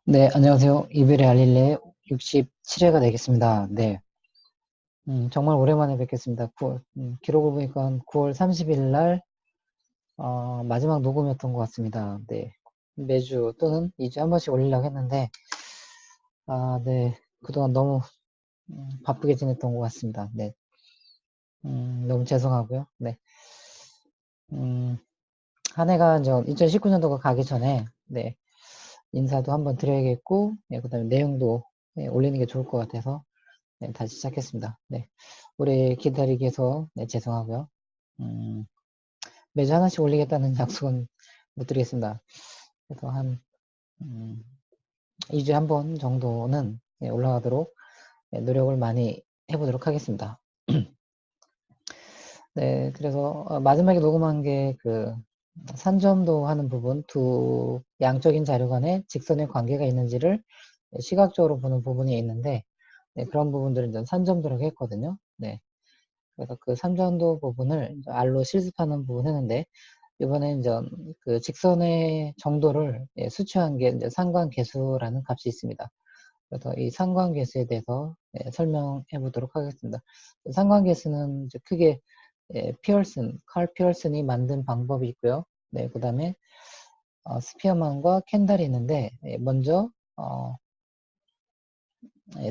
네, 안녕하세요. 이별의 알릴레 67회가 되겠습니다. 네, 정말 오랜만에 뵙겠습니다. 기록을 보니까 9월 30일 날, 마지막 녹음이었던 것 같습니다. 네, 매주 또는 2주에 한 번씩 올리려고 했는데, 네, 그동안 너무 바쁘게 지냈던 것 같습니다. 네, 너무 죄송하고요. 네, 음, 한 해가 이제 2019년도가 가기 전에, 네, 인사도 한번 드려야겠고, 네, 그 다음에 내용도 네, 올리는 게 좋을 것 같아서, 네, 다시 시작했습니다. 네. 오래 기다리게 해서, 네, 죄송하고요. 음, 매주 하나씩 올리겠다는 약속은 못 드리겠습니다. 그래서 음, 2주에 한 번 정도는 네, 올라가도록 네, 노력을 많이 해보도록 하겠습니다. 네, 그래서 마지막에 녹음한 게 산점도 하는 부분, 두 양적인 자료 간에 직선의 관계가 있는지를 시각적으로 보는 부분이 있는데, 네, 그런 부분들은 이제 산점도라고 했거든요. 네. 그래서 그 삼전도 부분을 이제 R로 실습하는 부분 했는데, 이번에 이제 그 직선의 정도를 수취한 게 이제 상관계수라는 값이 있습니다. 그래서 이 상관계수에 대해서 설명해 보도록 하겠습니다. 상관계수는 이제 크게 칼 피어슨이 만든 방법이 있고요. 네, 그 다음에 스피어만과 켄달이 있는데, 먼저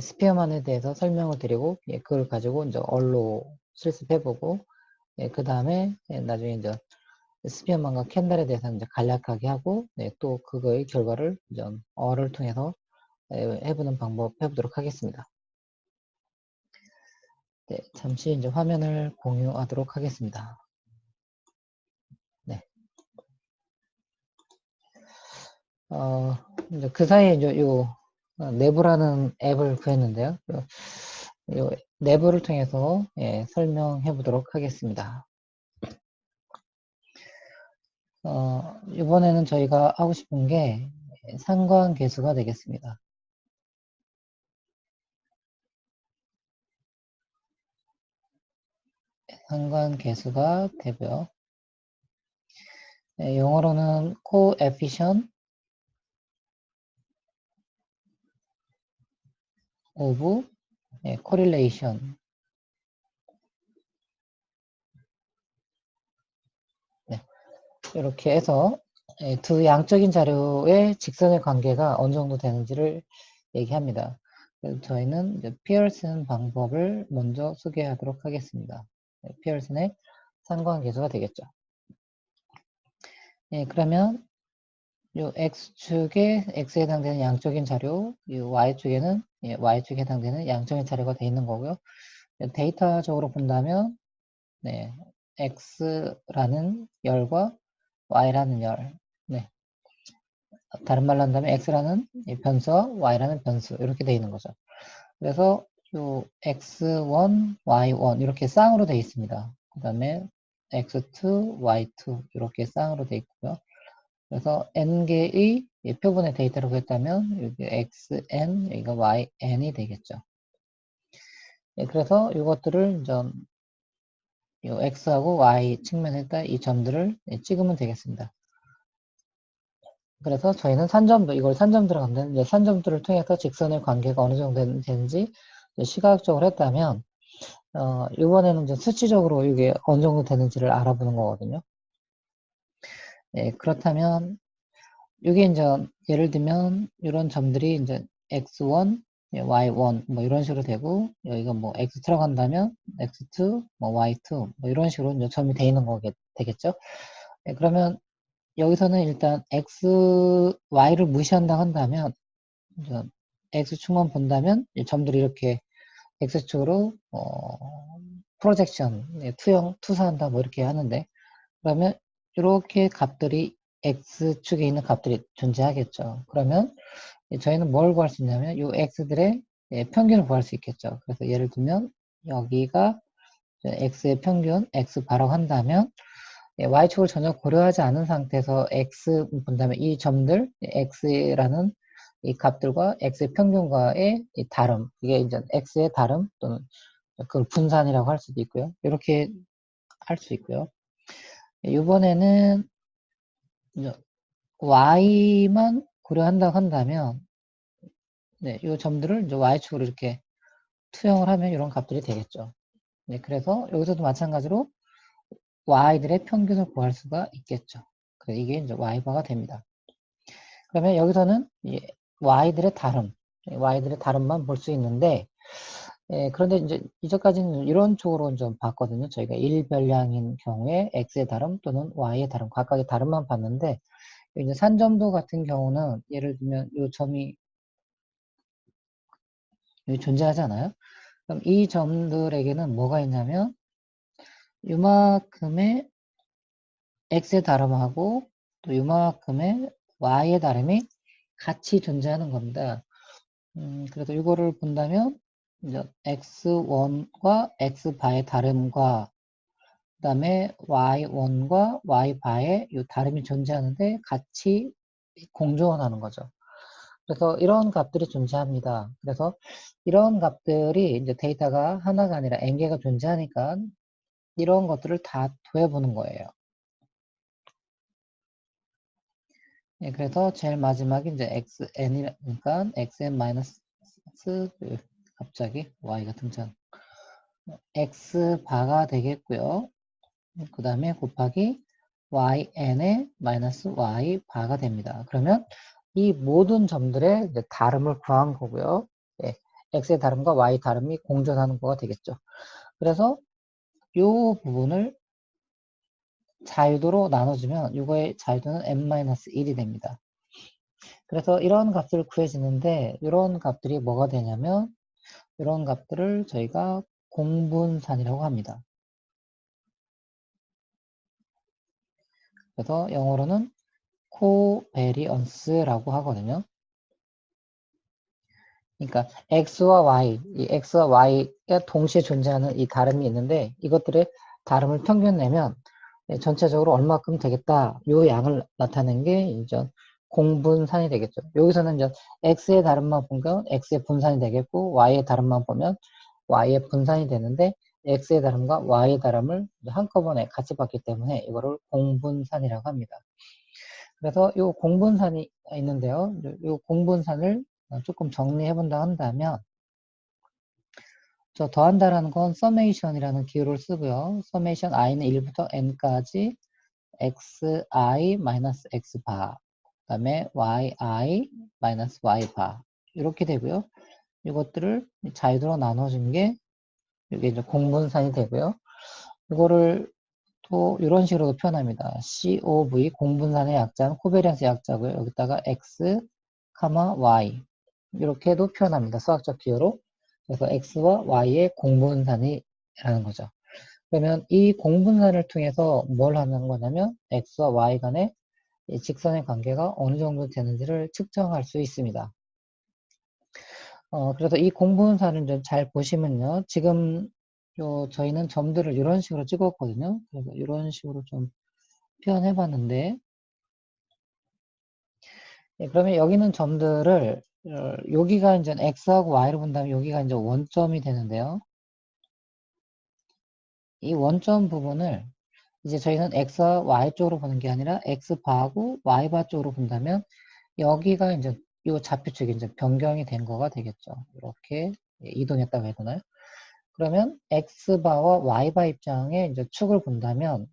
스피어만에 대해서 설명을 드리고, 그걸 가지고 이제 얼로 실습해보고, 그 다음에 나중에 이제 스피어만과 캔달에 대해서 이제 간략하게 하고, 또 그거의 결과를 이제 어를 통해서 해보는 방법 해보도록 하겠습니다. 네, 잠시 이제 화면을 공유하도록 하겠습니다. 네. 어, 이제 그 사이에 이제 내부라는 앱을 구했는데요. 요 내부를 통해서 설명해 보도록 하겠습니다. 이번에는 저희가 하고 싶은 게 상관계수가 되겠습니다. 상관계수가 되고요. 영어로는 coefficient of correlation. 네, 이렇게 해서 두 양적인 자료의 직선의 관계가 어느 정도 되는지를 얘기합니다. 그래서 저희는 이제 피어슨 방법을 먼저 소개하도록 하겠습니다. 피어슨의 상관계수가 되겠죠. 그러면 요 X축에 X에 해당되는 양적인 자료, 이 Y축에는 Y축에 해당되는 양적인 자료가 되어 있는 거고요. 데이터적으로 본다면 네, X라는 열과 Y라는 열, 네, 다른 말로 한다면 X라는 변수와 Y라는 변수 이렇게 되어 있는 거죠. 그래서 요 X1, Y1 이렇게 쌍으로 되어 있습니다. 그 다음에 X2, Y2 이렇게 쌍으로 되어 있고요. 그래서 n개의 표본의 데이터를 구했다면 여기 xn, 여기가 yn이 되겠죠. 그래서 이것들을 좀 x하고 y 측면에다 이 점들을 찍으면 되겠습니다. 그래서 저희는 산점도, 이걸 산점도라고 하는데, 이제 산점도를 통해서 직선의 관계가 어느 정도 되는지 시각적으로 했다면, 이번에는 이제 수치적으로 이게 어느 정도 되는지를 알아보는 거거든요. 그렇다면 이게 이제 예를 들면 이런 점들이 이제 x1, y1 뭐 이런 식으로 되고 여기가 뭐 x 들어간다면 x2, 뭐 y2 뭐 이런 식으로 이제 점이 돼 있는 거게 되겠죠. 그러면 여기서는 일단 x, y를 무시한다 한다면 이제 x축만 본다면 이 점들이 이렇게 x축으로 프로젝션, 투사한다 뭐 이렇게 하는데 그러면 이렇게 값들이 x축에 있는 값들이 존재하겠죠. 그러면 저희는 뭘 구할 수 있냐면 이 x들의 평균을 구할 수 있겠죠. 그래서 예를 들면 여기가 x의 평균 x 바라고 한다면 y축을 전혀 고려하지 않은 상태에서 x 본다면 이 점들 x라는 이 값들과 x의 평균과의 이 다름 이게 이제 x의 다름 또는 그걸 분산이라고 할 수도 있고요. 이렇게 할 수 있고요. 이번에는 y만 고려한다고 한다면 네, 이 점들을 이제 y축으로 이렇게 투영을 하면 이런 값들이 되겠죠. 네, 그래서 여기서도 마찬가지로 y들의 평균을 구할 수가 있겠죠. 그래서 이게 이제 y바가 됩니다. 그러면 여기서는 y들의 다름, y들의 다름만 볼 수 있는데, 그런데 이제 이전까지는 이런 쪽으로 좀 봤거든요. 저희가 일별량인 경우에 x의 다름 또는 y의 다름, 각각의 다름만 봤는데, 이제 산점도 같은 경우는 예를 들면 이 점이 여기 존재하잖아요. 그럼 이 점들에게는 뭐가 있냐면 이만큼의 x의 다름하고 또 이만큼의 y의 다름이 같이 존재하는 겁니다. 그래서 이거를 본다면 이제 x1과 x바의 다름과 그 다음에 y1과 y바의 이 다름이 존재하는데 같이 공존하는 거죠. 그래서 이런 값들이 존재합니다. 그래서 이런 값들이 이제 데이터가 하나가 아니라 n 개가 존재하니까 이런 것들을 다 더해보는 거예요. 그래서 제일 마지막에 이제 xn이니까 xn 마이너스 갑자기 y가 등장. x바가 되겠고요. 그 다음에 곱하기 yn의 마이너스 y바가 됩니다. 그러면 이 모든 점들의 이제 다름을 구한 거고요. 예, x의 다름과 y 다름이 공존하는 거가 되겠죠. 그래서 이 부분을 자유도로 나눠주면 이거의 자유도는 n-1이 됩니다. 그래서 이런 값을 구해지는데 이런 값들이 뭐가 되냐면 이런 값들을 저희가 공분산이라고 합니다. 그래서 영어로는 코베리언스라고 하거든요. 그러니까 x와 y, 이 x와 y가 동시에 존재하는 이 다름이 있는데 이것들의 다름을 평균 내면 전체적으로 얼마큼 되겠다. 요 양을 나타낸 게 이제 공분산이 되겠죠. 여기서는 이제 x의 다름만 보면 x의 분산이 되겠고 y의 다름만 보면 y의 분산이 되는데 x의 다름과 y의 다름을 한꺼번에 같이 봤기 때문에 이거를 공분산이라고 합니다. 그래서 이 공분산이 있는데요. 이 공분산을 조금 정리해 본다 한다면 저 더한다라는 건 서메이션이라는 기호를 쓰고요. 서메이션 i는 1부터 n까지 xi 마이너스 x바 그 다음에 yi 마이너스 y바 이렇게 되고요. 이것들을 자유도로 나눠준 게 이게 이제 공분산이 되고요. 이거를 또 이런 식으로도 표현합니다. COV 공분산의 약자는 코베리언스 약자고요. 여기다가 x, y 이렇게도 표현합니다. 수학적 기호로. 그래서 x와 y의 공분산이라는 거죠. 그러면 이 공분산을 통해서 뭘 하는 거냐면 x와 y 간의 직선의 관계가 어느 정도 되는지를 측정할 수 있습니다. 그래서 이 공분산을 좀 잘 보시면요. 지금 저희는 점들을 이런 식으로 찍었거든요. 그래서 이런 식으로 좀 표현해 봤는데 그러면 여기는 점들을 여기가 이제 x하고 y를 본다면 여기가 이제 원점이 되는데요. 이 원점 부분을 이제 저희는 x와 y 쪽으로 보는 게 아니라 x바하고 y바 쪽으로 본다면 여기가 이제 이 좌표축이 이제 변경이 된 거가 되겠죠. 이렇게 이동했다고 해야 되나요? 그러면 x바와 y바 입장에 이제 축을 본다면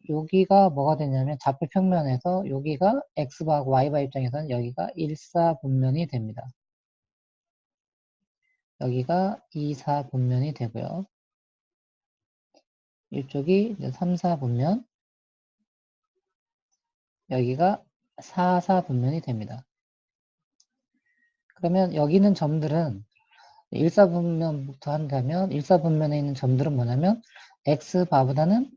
여기가 뭐가 되냐면 좌표 평면에서 여기가 x바하고 y바 입장에서는 여기가 일사분면이 됩니다. 여기가 이사분면이 되고요. 이쪽이 이제 삼사분면, 여기가 사사분면이 됩니다. 그러면 여기 있는 점들은 일사분면부터 한다면 일사분면에 있는 점들은 뭐냐면 x바보다는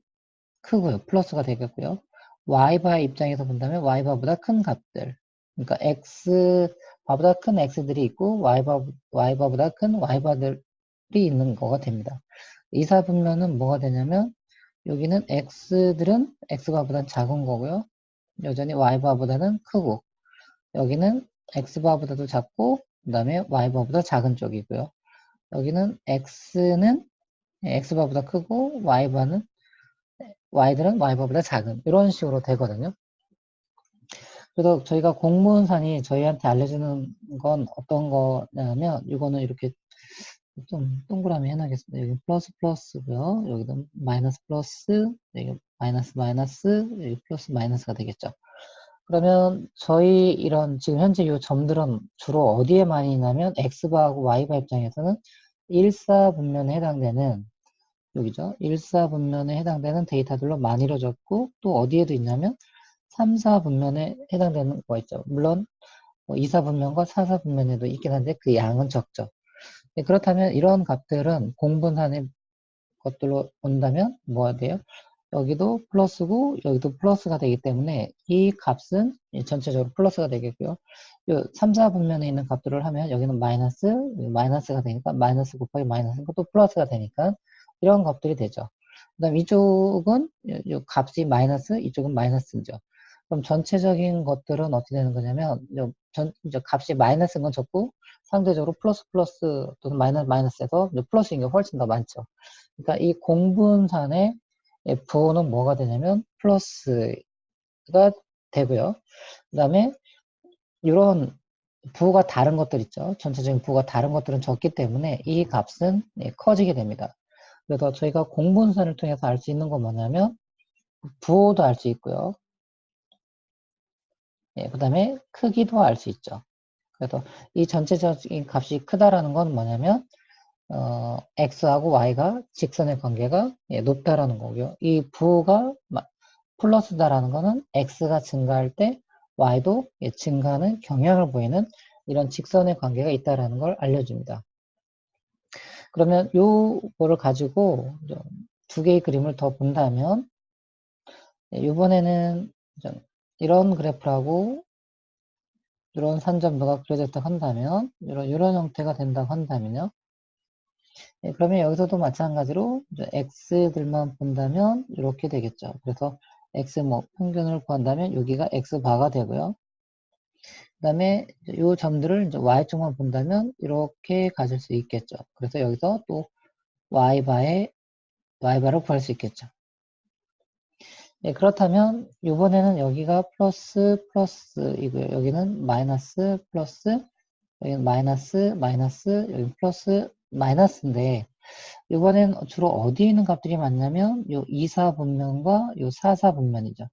크고요. 플러스가 되겠고요. y바의 입장에서 본다면 y바보다 큰 값들. 그러니까 x바보다 큰 x들이 있고 y바보다 큰 y바들이 있는 거가 됩니다. 이사분면은 뭐가 되냐면 여기는 x들은 x바보다 작은 거고요. 여전히 y바보다는 크고 여기는 x바보다도 작고 그 다음에 y바보다 작은 쪽이고요. 여기는 x는 x바보다 크고 y들은 y바보다 작은 이런 식으로 되거든요. 그래서 저희가 공문산이 저희한테 알려주는 건 어떤 거냐면, 이거는 이렇게 좀 동그라미 해놔겠습니다. 여기 플러스 플러스고요. 여기도 마이너스 플러스, 여기 마이너스 마이너스, 여기 플러스 마이너스가 되겠죠. 그러면 저희 이런 지금 현재 이 점들은 주로 어디에 많이 있냐면 X바하고 Y바 입장에서는 일사분면에 해당되는 여기죠. 일사분면에 해당되는 데이터들로 많이 이루어졌고 또 어디에도 있냐면 3사분면에 해당되는 거 있죠. 물론 이사분면과 사사분면에도 있긴 한데 그 양은 적죠. 네, 그렇다면 이런 값들은 공분산의 것들로 본다면 뭐가 돼요? 여기도 플러스고 여기도 플러스가 되기 때문에 이 값은 전체적으로 플러스가 되겠고요. 요 3, 4분면에 있는 값들을 하면 여기는 마이너스, 마이너스가 되니까 마이너스 곱하기 마이너스니까 또 플러스가 되니까 이런 값들이 되죠. 그 다음 이쪽은 요 값이 마이너스, 이쪽은 마이너스죠. 그럼 전체적인 것들은 어떻게 되는 거냐면 이제 값이 마이너스인 건 적고 상대적으로 플러스 플러스 또는 마이너스 마이너스에서 플러스인 게 훨씬 더 많죠. 그러니까 이 공분산의 부호는 뭐가 되냐면 플러스가 되고요. 그 다음에 이런 부호가 다른 것들 있죠. 전체적인 부호가 다른 것들은 적기 때문에 이 값은 커지게 됩니다. 그래서 저희가 공분산을 통해서 알 수 있는 건 뭐냐면 부호도 알 수 있고요. 그 다음에 크기도 알 수 있죠. 그래서 이 전체적인 값이 크다라는 건 뭐냐면 x하고 y가 직선의 관계가 높다라는 거고요. 이 부호가 플러스다라는 거는 x가 증가할 때 y도 증가하는 경향을 보이는 이런 직선의 관계가 있다라는 걸 알려줍니다. 그러면 요거를 가지고 두 개의 그림을 더 본다면 이번에는 이런 그래프라고 이런 산점도가 그려졌다고 한다면 이런 형태가 된다고 한다면요. 그러면 여기서도 마찬가지로 x들만 본다면 이렇게 되겠죠. 그래서 x 뭐 평균을 구한다면 여기가 x바가 되고요. 그 다음에 이 점들을 이제 y쪽만 본다면 이렇게 가질 수 있겠죠. 그래서 여기서 또 y바를 구할 수 있겠죠. 그렇다면 이번에는 여기가 플러스 플러스이고요. 여기는 마이너스 플러스, 여기는 마이너스 마이너스, 여기 플러스 마이너스인데 이번엔 주로 어디에 있는 값들이 많냐면 요 2사분면과 요 4사분면이죠.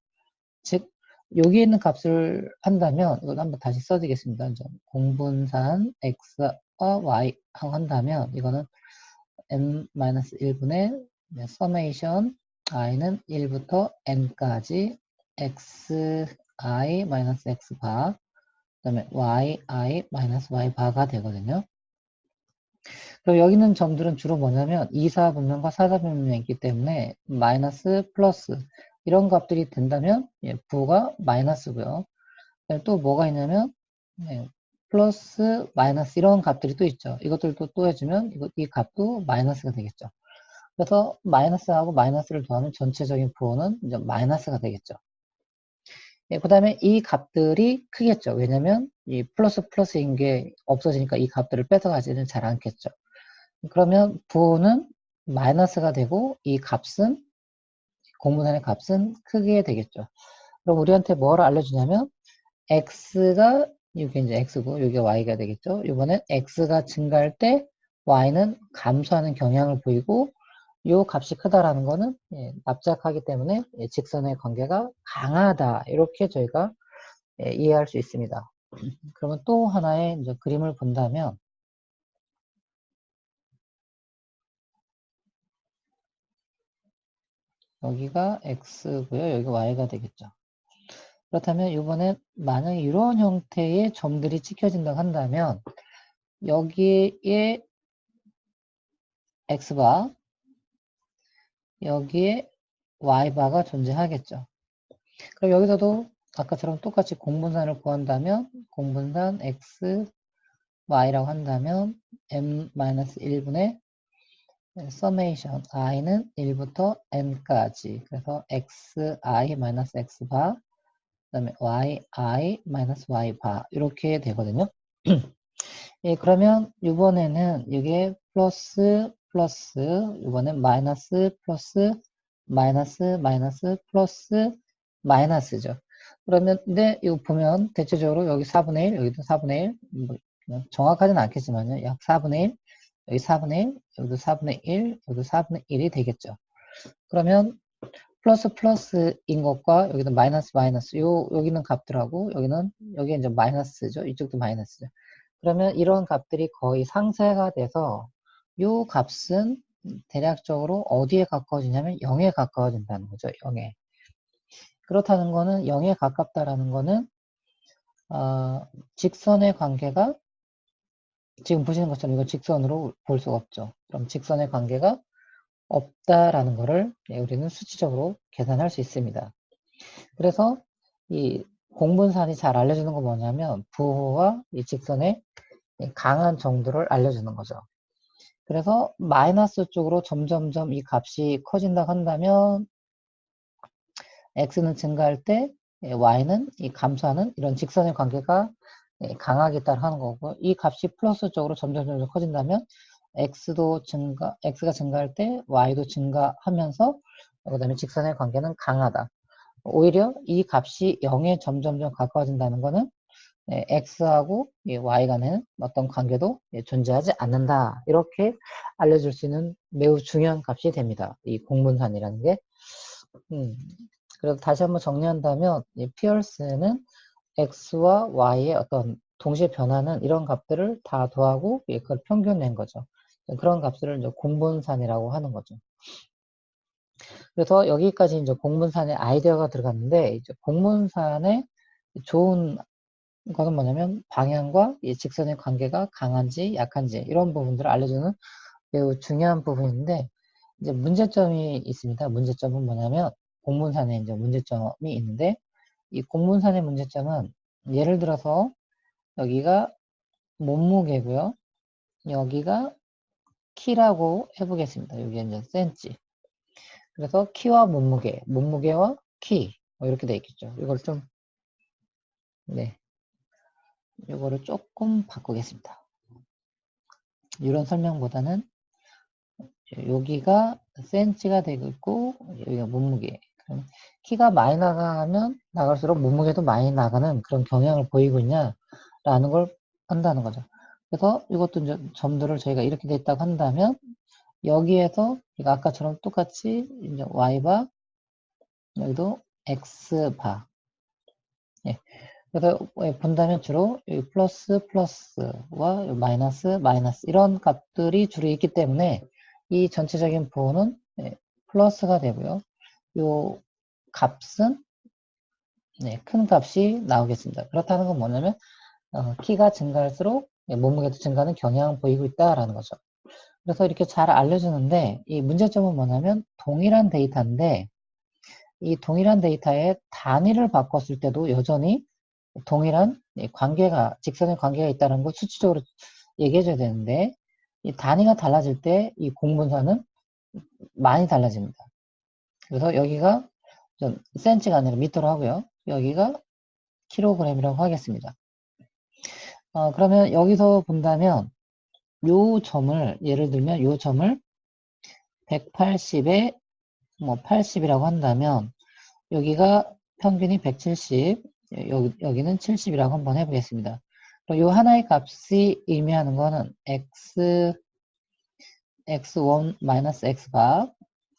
즉 여기에 있는 값을 한다면 이걸 한번 다시 써주겠습니다. 공분산 x와 y 하고 한다면 이거는 n-1분의 서메이션 i는 1부터 n까지 xi-x바 그 다음에 yi-y바가 되거든요. 그럼 여기 있는 점들은 주로 뭐냐면 2사분면과 4사분면이 있기 때문에 마이너스 플러스 이런 값들이 된다면 부호가 마이너스고요. 또 뭐가 있냐면 플러스 마이너스 이런 값들이 또 있죠. 이것들도 또 해주면 이 값도 마이너스가 되겠죠. 그래서 마이너스하고 마이너스를 더하면 전체적인 부호는 이제 마이너스가 되겠죠. 그 다음에 이 값들이 크겠죠. 왜냐면 이 플러스 플러스인 게 없어지니까 이 값들을 뺏어가지는 잘 않겠죠. 그러면 부호는 마이너스가 되고 이 값은 공분산의 값은 크게 되겠죠. 그럼 우리한테 뭘 알려주냐면 x가 이게 이제 x고 이게 y가 되겠죠. 이번엔 x가 증가할 때 y는 감소하는 경향을 보이고 이 값이 크다라는 거는 납작하기 때문에 직선의 관계가 강하다 이렇게 저희가 이해할 수 있습니다. 그러면 또 하나의 이제 그림을 본다면 여기가 x고요. 여기가 y가 되겠죠. 그렇다면 이번에 만약에 이런 형태의 점들이 찍혀진다고 한다면 여기에 x바, 여기에 y바가 존재하겠죠. 그럼 여기서도 아까처럼 똑같이 공분산을 구한다면 공분산 x, y라고 한다면 m-1분의 서메이션 i는 1부터 n까지 그래서 xi-x바 그 다음에 yi-y바 이렇게 되거든요. 그러면 이번에는 이게 플러스 플러스 이번엔 마이너스 플러스 마이너스 마이너스 플러스 마이너스죠. 그러면, 근데 이거 보면 대체적으로 여기 4분의 1, 여기도 4분의 1, 뭐, 정확하지는 않겠지만요. 약 4분의 1, 여기 4분의 1, 여기도 4분의 1, 여기도 4분의 1이 되겠죠. 그러면 플러스 플러스인 것과 여기도 마이너스 마이너스, 여기는 값들하고 여기 이제 마이너스죠. 이쪽도 마이너스죠. 그러면 이런 값들이 거의 상쇄가 돼서 요 값은 대략적으로 어디에 가까워지냐면 0에 가까워진다는 거죠. 0에. 그렇다는 거는 0에 가깝다라는 거는 직선의 관계가 지금 보시는 것처럼 이거 직선으로 볼 수가 없죠. 그럼 직선의 관계가 없다라는 거를 우리는 수치적으로 계산할 수 있습니다. 그래서 이 공분산이 잘 알려주는 건 뭐냐면 부호와 이 직선의 강한 정도를 알려주는 거죠. 그래서 마이너스 쪽으로 점점점 이 값이 커진다고 한다면 x는 증가할 때 y는 이 감소하는 이런 직선의 관계가 강하게 따라 하는 거고, 이 값이 플러스 쪽으로 점점 커진다면 x가 증가할 때 y도 증가하면서 그다음에 직선의 관계는 강하다. 오히려 이 값이 0에 점점점 가까워진다는 거는 x하고 y 간에는 어떤 관계도 존재하지 않는다. 이렇게 알려줄 수 있는 매우 중요한 값이 됩니다. 이 공분산이라는 게. 그래서 다시 한번 정리한다면 이 피어스는 x와 y의 어떤 동시에 변하는 이런 값들을 다 더하고 그걸 평균 낸 거죠. 그런 값들을 이제 공분산이라고 하는 거죠. 그래서 여기까지 이제 공분산의 아이디어가 들어갔는데, 이제 공분산의 좋은 거는 뭐냐면 방향과 이 직선의 관계가 강한지 약한지 이런 부분들을 알려주는 매우 중요한 부분인데, 이제 문제점이 있습니다. 문제점은 뭐냐면 공분산에 이제 문제점이 있는데, 이 공분산의 문제점은 예를 들어서 여기가 몸무게고요. 여기가 키라고 해보겠습니다. 여기 이제 센치. 그래서 키와 몸무게와 키, 뭐 이렇게 돼 있겠죠. 이걸 좀, 네, 이거를 조금 바꾸겠습니다. 이런 설명보다는 여기가 센치가 되고 있고 여기가 몸무게. 그럼 키가 많이 나가면 나갈수록 몸무게도 많이 나가는 그런 경향을 보이고 있냐라는 걸 한다는 거죠. 그래서 이것도 이제 점들을 저희가 이렇게 돼 있다고 한다면 여기에서 이거 아까처럼 똑같이 이제 y바 여기도 x바. 예. 그래서 본다면 주로 플러스 플러스와 마이너스 마이너스 이런 값들이 주로 있기 때문에 이 전체적인 부호는 플러스가 되고요. 요 값은 큰 값이 나오겠습니다. 그렇다는 건 뭐냐면 키가 증가할수록 몸무게도 증가하는 경향을 보이고 있다라는 거죠. 그래서 이렇게 잘 알려주는데 이 문제점은 뭐냐면 동일한 데이터인데 이 동일한 데이터의 단위를 바꿨을 때도 여전히 동일한 관계가, 직선의 관계가 있다는 걸 수치적으로 얘기해줘야 되는데, 이 단위가 달라질 때 이 공분선은 많이 달라집니다. 그래서 여기가 좀 센치가 아니라 미터로 하고요. 여기가 킬로그램이라고 하겠습니다. 그러면 여기서 본다면 요 점을, 예를 들면 요 점을 180에 뭐 80이라고 한다면 여기가 평균이 170, 여기는 70이라고 한번 해보겠습니다. 그럼 요 하나의 값이 의미하는 거는 x1 마이너스 x바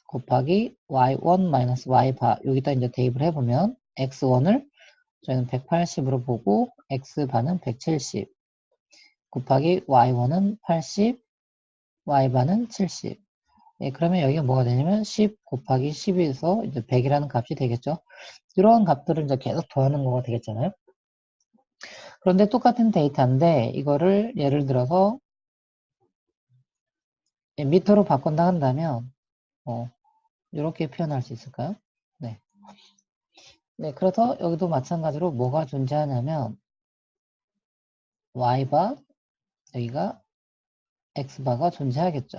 곱하기 y1 마이너스 y바 여기다 이제 대입을 해보면 x1을 저희는 180으로 보고 x바는 170 곱하기 y1은 80, y바는 70. 그러면 여기가 뭐가 되냐면 10 곱하기 10에서 이제 100이라는 값이 되겠죠. 이런 값들을 이제 계속 더하는 거가 되겠잖아요. 그런데 똑같은 데이터인데 이거를 예를 들어서 미터로 바꾼다 한다면 이렇게 표현할 수 있을까요? 네. 네, 그래서 여기도 마찬가지로 뭐가 존재하냐면 y바 여기가 x바가 존재하겠죠.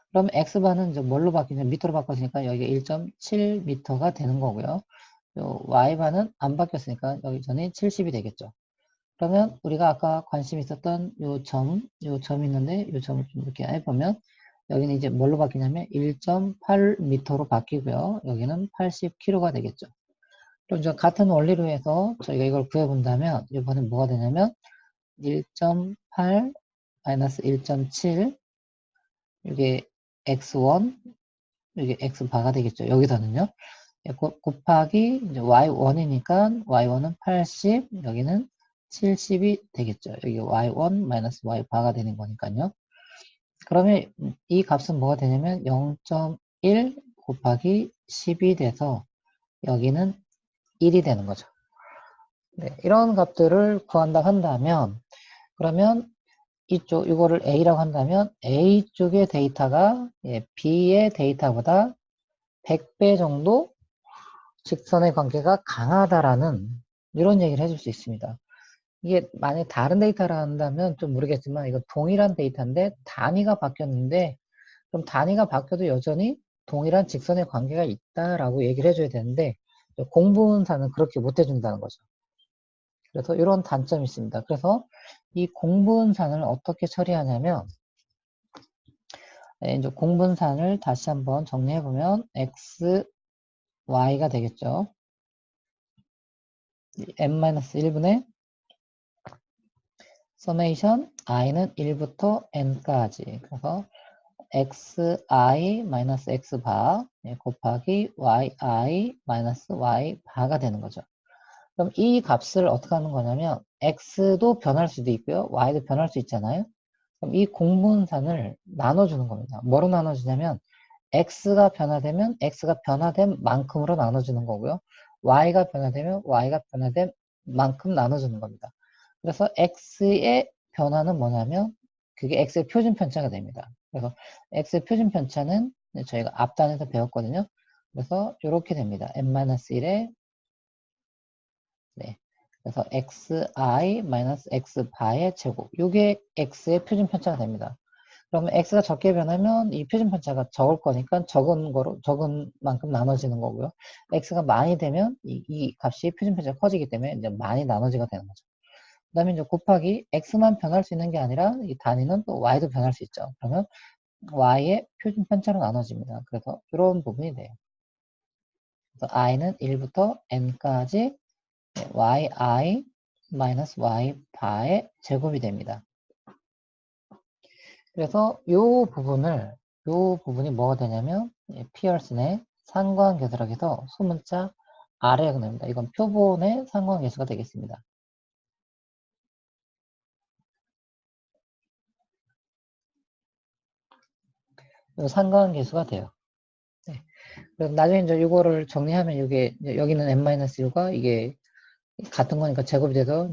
그럼 x바는 이제 뭘로 바뀌냐? 미터로 바꿨으니까 여기가 1.7m가 되는 거고요. 요 y바는 안 바뀌었으니까 여기 전에 70이 되겠죠. 그러면 우리가 아까 관심 있었던 요 점이 있는데 요 점을 좀 이렇게 해보면 여기는 이제 뭘로 바뀌냐면 1.8m로 바뀌고요. 여기는 80kg가 되겠죠. 그럼 이제 같은 원리로 해서 저희가 이걸 구해본다면 이번에 뭐가 되냐면 1.8 마이너스 1.7 이게 x1 이게 x바가 되겠죠. 여기서는요. 곱하기 이제 y1이니까 y1은 80 여기는 70이 되겠죠. 여기 y1 마이너스 y바가 되는 거니까요. 그러면 이 값은 뭐가 되냐면 0.1 곱하기 10이 돼서 여기는 1이 되는 거죠. 네, 이런 값들을 구한다 한다면 그러면 이쪽 이거를 A라고 한다면 A 쪽의 데이터가 B의 데이터보다 100배 정도 직선의 관계가 강하다라는 이런 얘기를 해줄 수 있습니다. 이게 만약 다른 데이터라 한다면 좀 모르겠지만 이거 동일한 데이터인데 단위가 바뀌었는데 그럼 단위가 바뀌어도 여전히 동일한 직선의 관계가 있다라고 얘기를 해줘야 되는데 공분사는 그렇게 못 해준다는 거죠. 그래서 이런 단점이 있습니다. 그래서 이 공분산을 어떻게 처리하냐면 이제 공분산을 다시 한번 정리해보면 x, y가 되겠죠. n-1분의 서메이션 i는 1부터 n까지 그래서 xi-x바 곱하기 yi-y바가 되는 거죠. 그럼 이 값을 어떻게 하는 거냐면 x도 변할 수도 있고요. y도 변할 수 있잖아요. 그럼 이 공분산을 나눠주는 겁니다. 뭐로 나눠주냐면 x가 변화되면 x가 변화된 만큼으로 나눠주는 거고요. y가 변화되면 y가 변화된 만큼 나눠주는 겁니다. 그래서 x의 변화는 뭐냐면 그게 x의 표준 편차가 됩니다. 그래서 x의 표준 편차는 저희가 앞단에서 배웠거든요. 그래서 이렇게 됩니다. n-1에 네. 그래서 xi-x바의 제곱. 이게 x의 표준 편차가 됩니다. 그러면 x가 적게 변하면 이 표준 편차가 적을 거니까 적은 만큼 나눠지는 거고요. x가 많이 되면 이 값이 표준 편차가 커지기 때문에 이제 많이 나눠지가 되는 거죠. 그 다음에 이제 곱하기 x만 변할 수 있는 게 아니라 이 단위는 또 y도 변할 수 있죠. 그러면 y의 표준 편차로 나눠집니다. 그래서 이런 부분이 돼요. 그래서 i는 1부터 n까지 yi 마이너스 y 바의 제곱이 됩니다. 그래서 요 부분이 뭐가 되냐면 피어슨의 상관계수락에서 소문자 R에 나옵니다. 이건 표본의 상관계수가 되겠습니다. 요 상관계수가 돼요. 네. 그래서 나중에 이제 이거를 정리하면 이게 여기는 n-1과 이게 같은 거니까 제곱이 돼서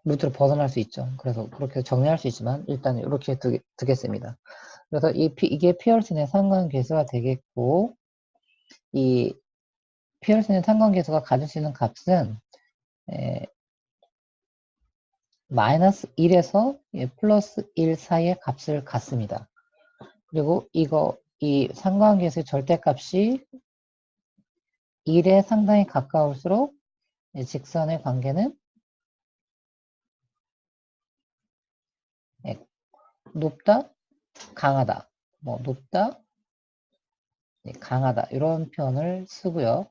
루트로 벗어날 수 있죠. 그래서 그렇게 정리할 수 있지만 일단 이렇게 두겠습니다. 그래서 이게 피어슨의 상관계수가 되겠고 이 피어슨의 상관계수가 가질 수 있는 값은 마이너스 1에서 플러스 1 사이의 값을 갖습니다. 그리고 이 상관계수의 절대값이 1에 상당히 가까울수록 직선의 관계는 높다, 강하다, 높다, 강하다 이런 표현을 쓰고요.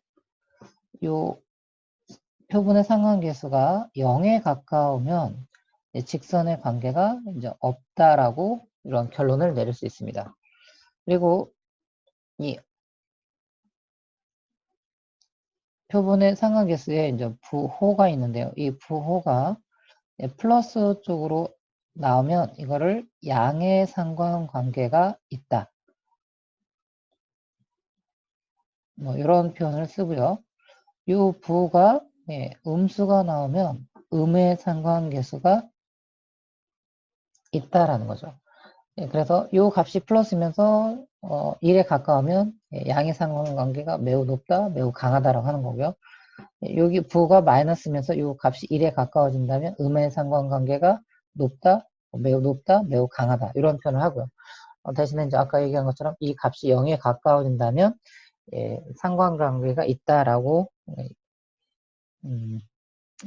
요 표본의 상관계수가 0에 가까우면 직선의 관계가 이제 없다라고 이런 결론을 내릴 수 있습니다. 그리고 이 표본의 상관계수에 이제 부호가 있는데요. 이 부호가 플러스 쪽으로 나오면 이거를 양의 상관관계가 있다. 이런 표현을 쓰고요. 이 부호가 음수가 나오면 음의 상관계수가 있다라는 거죠. 그래서 이 값이 플러스면서 1에 가까우면 양의 상관관계가 매우 높다, 매우 강하다라고 하는 거고요. 여기 부호가 마이너스면서 이 값이 1에 가까워진다면 음의 상관관계가 높다, 매우 강하다 이런 표현을 하고요. 대신에 이제 아까 얘기한 것처럼 이 값이 0에 가까워진다면 상관관계가 있다라고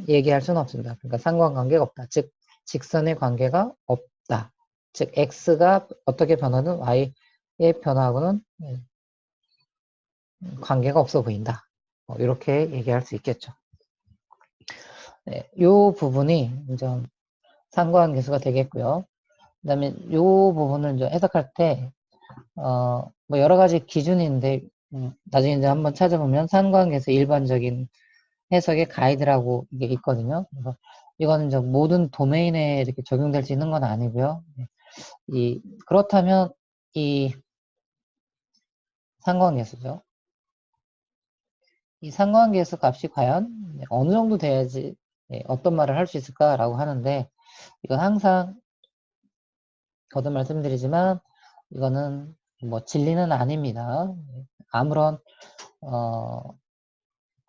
얘기할 수는 없습니다. 그러니까 상관관계가 없다. 즉 직선의 관계가 없다. 즉 x가 어떻게 변하든 y의 변화하고는 관계가 없어 보인다. 이렇게 얘기할 수 있겠죠. 네, 요 부분이 이제 상관계수가 되겠고요. 그 다음에 요 부분을 이제 해석할 때, 뭐 여러 가지 기준인데, 나중에 이제 한번 찾아보면 상관계수 일반적인 해석의 가이드라고 이게 있거든요. 그래서 이거는 이제 모든 도메인에 이렇게 적용될 수 있는 건 아니고요. 그렇다면 이 상관계수죠. 이 상관계수 값이 과연 어느 정도 돼야지 어떤 말을 할 수 있을까라고 하는데, 이건 항상 거듭 말씀드리지만 이거는 뭐 진리는 아닙니다. 아무런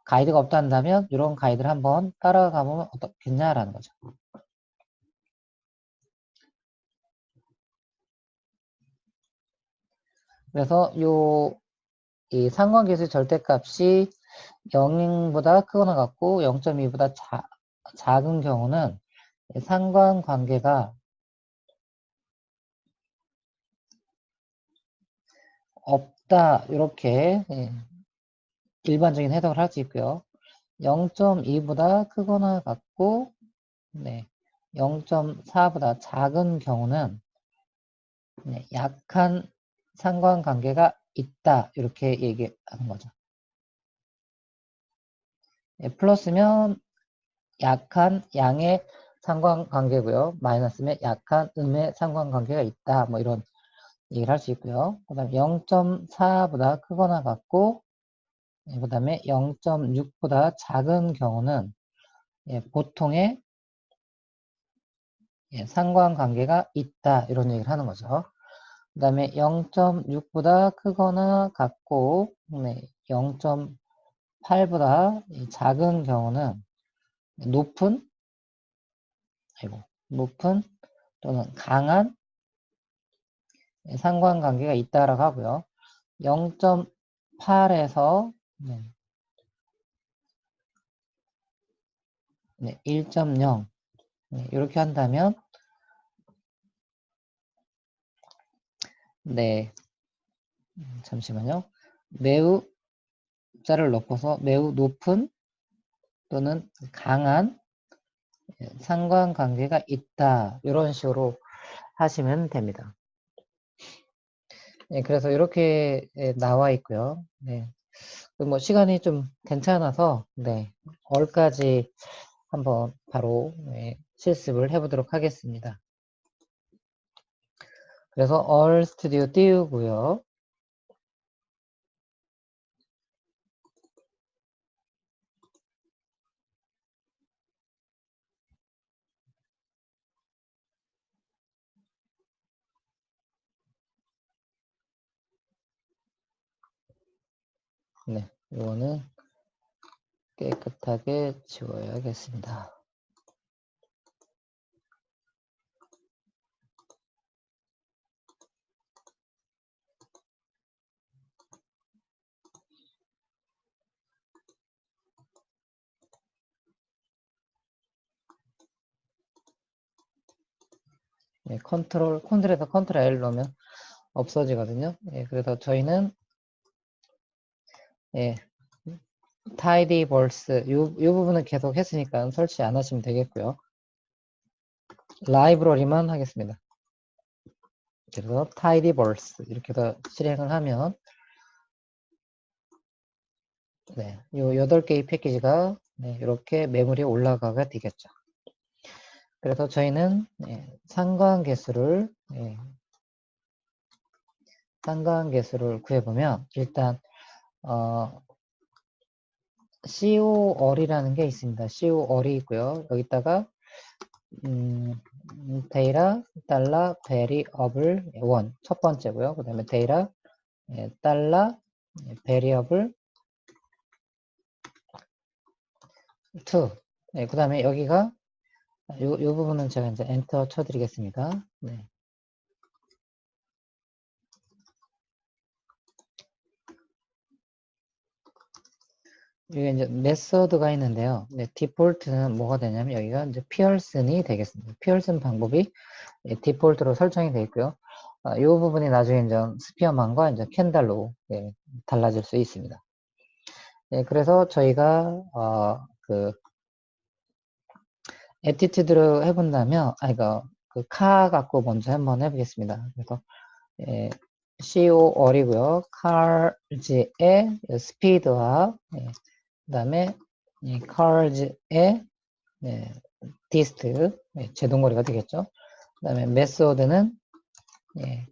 가이드가 없다 한다면 이런 가이드를 한번 따라가 보면 어떻겠냐라는 거죠. 그래서 이 상관계수 절대값이 0보다 크거나 같고 0.2보다 작은 경우는 상관관계가 없다, 이렇게 일반적인 해석을 할 수 있고요. 0.2보다 크거나 같고 0.4보다 작은 경우는 약한 상관관계가 있다, 이렇게 얘기하는 거죠. 플러스면 약한 양의 상관관계고요. 마이너스면 약한 음의 상관관계가 있다, 뭐 이런 얘기를 할 수 있고요. 그 다음에 0.4보다 크거나 같고, 그 다음에 0.6보다 작은 경우는 보통의 상관관계가 있다, 이런 얘기를 하는 거죠. 그 다음에 0.6보다 크거나 같고, 0.8보다 작은 경우는 높은 또는 강한 상관관계가 있다라고 하고요. 0.8에서 1.0 이렇게 한다면 잠시만요. 매우 자를 높여서 매우 높은 또는 강한 상관관계가 있다, 이런 식으로 하시면 됩니다. 그래서 이렇게 나와 있고요. 뭐 시간이 좀 괜찮아서 얼까지 한번 바로 실습을 해보도록 하겠습니다. 그래서 얼 스튜디오 띄우고요. 이거는 깨끗하게 지워야겠습니다. 컨트롤에서 컨트롤 L 넣으면 없어지거든요. 그래서 저희는 tidyverse 이 부분은 계속 했으니까 설치 안 하시면 되겠고요. 라이브러리만 하겠습니다. 그래서 tidyverse 이렇게 해서 실행을 하면 요 8개의 패키지가 이렇게 메모리에 올라가게 되겠죠. 그래서 저희는 상관계수를 구해보면 일단 COR이라는 게 있습니다. COR이 있고요. 여기다가 데이터 달러 variable 1 첫 번째고요. 그 다음에 데이터 달러 variable 2. 그 다음에 여기가 요 부분은 제가 이제 엔터 쳐드리겠습니다. 이게 이제 메서드가 있는데요. 디폴트는 뭐가 되냐면 여기가 이제 피어슨이 되겠습니다. 피어슨 방법이 디폴트로 설정이 되어 있고요. 이 부분이 나중에 이제 스피어만과 이제 캔달로 달라질 수 있습니다. 네, 그래서 저희가 그 애티튜드로 해본다면 이거 그 카 갖고 먼저 한번 해보겠습니다. 그래서 예, COR이고요. 카르즈의 스피드와 그다음에 이 카르즈의 디스트 제동거리가 되겠죠. 그다음에 메소드는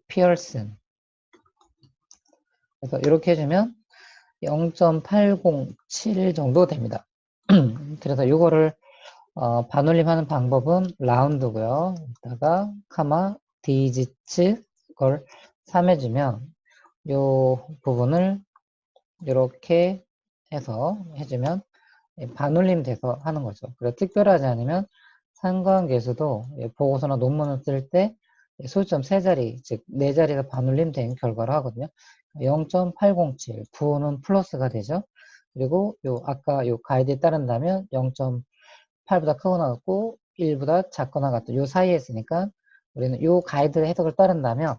피어슨. 그래서 이렇게 해주면 0.807 정도 됩니다. 그래서 이거를 반올림하는 방법은 라운드고요. 이따가 카마 디지츠 걸 3 해주면 이 부분을 이렇게 해서 해주면 반올림 돼서 하는 거죠. 그래서 특별하지 않으면 상관계수도 보고서나 논문을 쓸 때 소수점 3자리, 즉 4자리가 반올림 된 결과로 하거든요. 0.807, 부호는 플러스가 되죠. 그리고 아까 요 가이드에 따른다면 0.8보다 크거나 같고 1보다 작거나 같은 요 사이에 있으니까 우리는 요 가이드 해석을 따른다면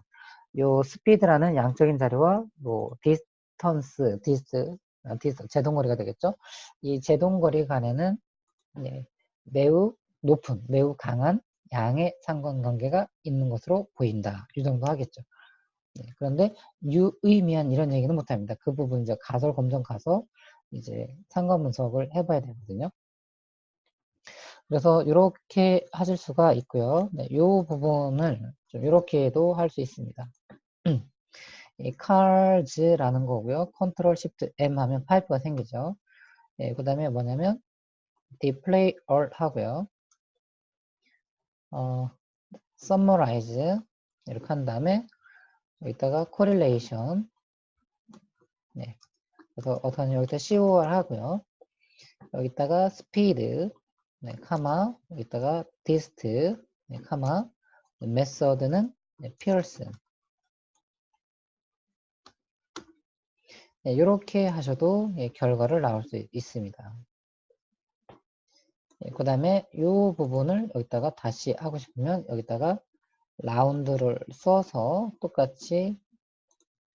요 스피드라는 양적인 자료와 뭐 디스턴스, 제동거리가 되겠죠. 이 제동거리 간에는 매우 높은, 매우 강한 양의 상관관계가 있는 것으로 보인다. 이 정도 하겠죠. 그런데 유의미한 이런 얘기는 못합니다. 그 부분 이제 가설 검정 가서 이제 상관 분석을 해봐야 되거든요. 그래서 이렇게 하실 수가 있고요. 이 부분을 좀 이렇게도 할 수 있습니다. 이 cars라는 거고요. 컨트롤 시프트 M 하면 파이프가 생기죠. 그 다음에 뭐냐면 display all 하고요. summarize 이렇게 한 다음에 여기다가 correlation 그래서 어떻게 하냐면 여기다 COR 하고요. 여기다가 speed 카마 여기다가 dist 카마 method는 pearson 이렇게 하셔도 결과를 나올 수 있습니다. 그 다음에 이 부분을 여기다가 다시 하고 싶으면 여기다가 라운드를 써서 똑같이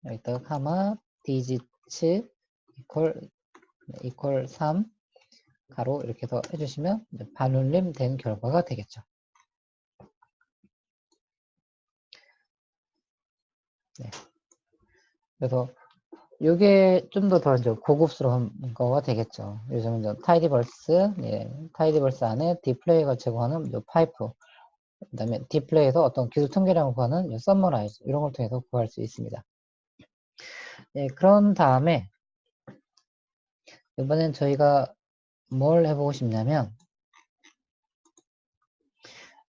여기다가 카마 디지츠 이퀄 3 가로 이렇게 해서 해주시면 반올림 된 결과가 되겠죠. 그래서 이게 좀 더 이제 고급스러운 거가 되겠죠. 요즘은 이제 타이디벌스 안에 디플레이가 제공하는 요 파이프, 그 다음에 디플레이에서 어떤 기술 통계량을 구하는 요 서머라이즈 이런 걸 통해서 구할 수 있습니다. 그런 다음에 이번엔 저희가 뭘 해보고 싶냐면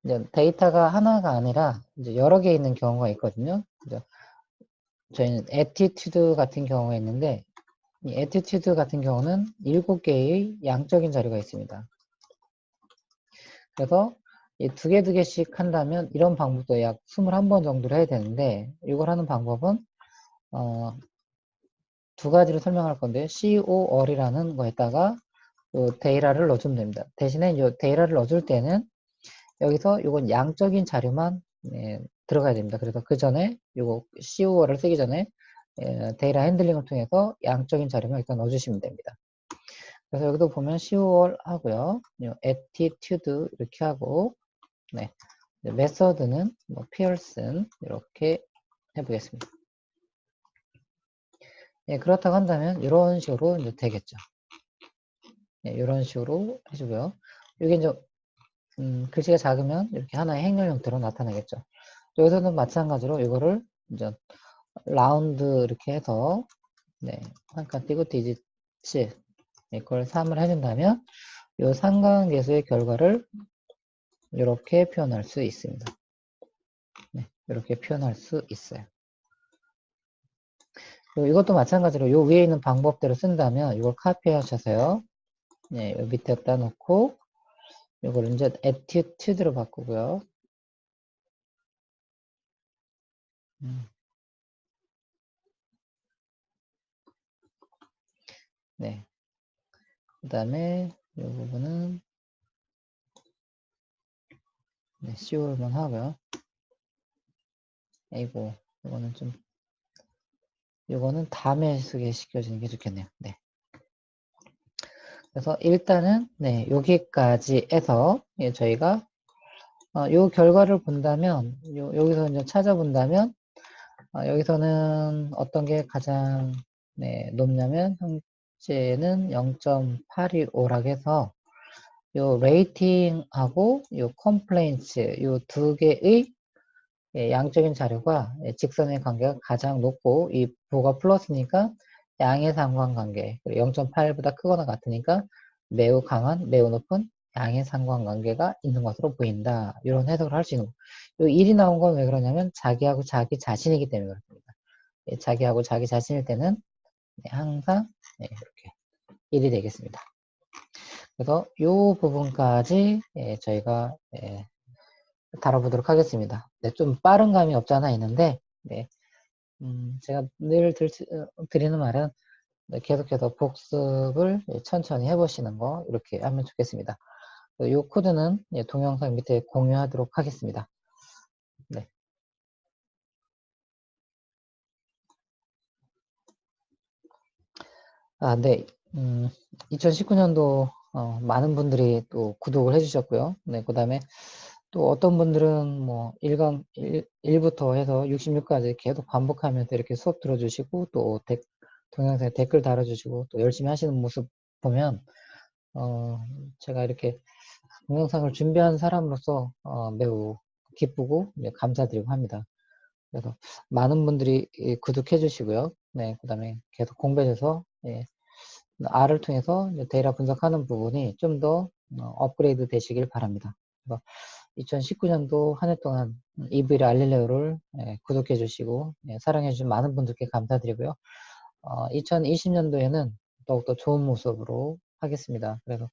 이제 데이터가 하나가 아니라 이제 여러 개 있는 경우가 있거든요. 저희는 애티튜드 같은 경우가 있는데 이 애티튜드 같은 경우는 7개의 양적인 자료가 있습니다. 그래서 이 두 개씩 한다면 이런 방법도 약 21번 정도를 해야 되는데 이걸 하는 방법은 두 가지로 설명할 건데 COR이라는 거에다가 요 데이터를 넣어주면 됩니다. 대신에 이 데이터를 넣어줄 때는 여기서 이건 양적인 자료만 들어가야 됩니다. 그래서 그 전에 이거 COR을 쓰기 전에 데이터 핸들링을 통해서 양적인 자료만 일단 넣어주시면 됩니다. 그래서 여기도 보면 COR 하고요. attitude 이렇게 하고 메서드는 뭐 피어슨 이렇게 해보겠습니다. 그렇다고 한다면 이런 식으로 이제 되겠죠. 이런 식으로 해주고요. 이게 이제 글씨가 작으면 이렇게 하나의 행렬 형태로 나타나겠죠. 여기서는 마찬가지로 이거를 이제 라운드 이렇게 해서 한 칸 띄고 디지트 이걸 3을 해준다면 이 상관계수의 결과를 이렇게 표현할 수 있습니다. 이렇게 표현할 수 있어요. 그리고 이것도 마찬가지로 요 위에 있는 방법대로 쓴다면 이걸 카피 하셔서요. 요 밑에다 놓고 이걸 이제 attitude로 바꾸고요. 그 다음에 이 부분은 COR만 하고요. 아이고 이거는 다음에 쓰게 시켜주는 게 좋겠네요. 그래서 일단은 네, 여기까지 해서 예, 저희가 요 결과를 본다면 여기서 이제 찾아본다면 여기서는 어떤 게 가장 네, 높냐면 현재는 0.815라고 해서 요 레이팅하고 요 컴플레인츠 요 두 개의 예, 양적인 자료가 예, 직선의 관계가 가장 높고 이 부가 플러스니까 양의 상관관계 0.8보다 크거나 같으니까 매우 강한 매우 높은 양의 상관관계가 있는 것으로 보인다. 이런 해석을 할 수 있는 거. 이 1이 나온 건 왜 그러냐면 자기하고 자기 자신이기 때문에 그렇습니다. 예, 자기하고 자기 자신일 때는 네, 항상 네, 이렇게 1이 되겠습니다. 그래서 이 부분까지 예, 저희가 예, 다뤄보도록 하겠습니다. 네, 좀 빠른 감이 없지 않아 있는데 네, 제가 늘 드리는 말은 네, 계속해서 복습을 천천히 해보시는 거 이렇게 하면 좋겠습니다. 이 코드는 예, 동영상 밑에 공유하도록 하겠습니다. 네. 네. 2019년도 많은 분들이 또 구독을 해주셨고요. 네, 그 다음에 또 어떤 분들은 뭐 1부터 해서 66까지 계속 반복하면서 이렇게 수업 들어주시고 또 동영상에 댓글 달아주시고 또 열심히 하시는 모습 보면 제가 이렇게 동영상을 준비한 사람으로서 매우 기쁘고 네, 감사드리고 합니다. 그래서 많은 분들이 구독해 주시고요. 네, 그 다음에 계속 공부해서 예, R을 통해서 데이터 분석하는 부분이 좀 더 업그레이드 되시길 바랍니다. 그래서 2019년도 한 해 동안 EVL 알릴레오를 구독해 주시고 사랑해 주신 많은 분들께 감사드리고요. 2020년도에는 더욱더 좋은 모습으로 하겠습니다. 그래서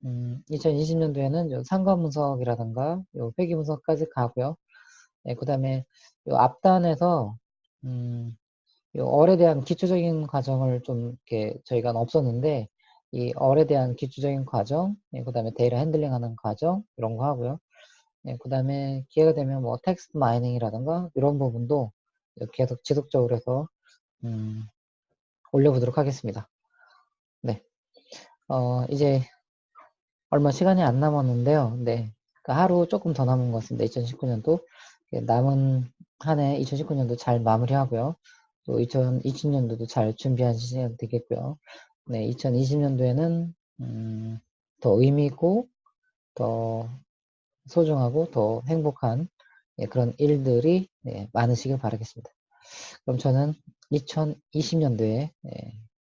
2020년도에는 상관 분석이라든가 회계 분석까지 가고요. 그 다음에 앞단에서 이 얼에 대한 기초적인 과정을 좀 이렇게 저희가 없었는데 이 얼에 대한 기초적인 과정, 그 다음에 데이터 핸들링하는 과정 이런 거 하고요. 그 다음에 기회가 되면 뭐 텍스트 마이닝이라든가 이런 부분도 계속 지속적으로 해서 올려보도록 하겠습니다. 네, 이제 얼마 시간이 안 남았는데요. 네, 그러니까 하루 조금 더 남은 것 같습니다. 2019년도 남은 한 해 2019년도 잘 마무리하고요. 또 2020년도도 잘 준비하시면 되겠고요. 네, 2020년도에는 더 의미 있고 더 소중하고 더 행복한 그런 일들이 많으시길 바라겠습니다. 그럼 저는 2020년도에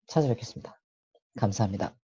찾아뵙겠습니다. 감사합니다.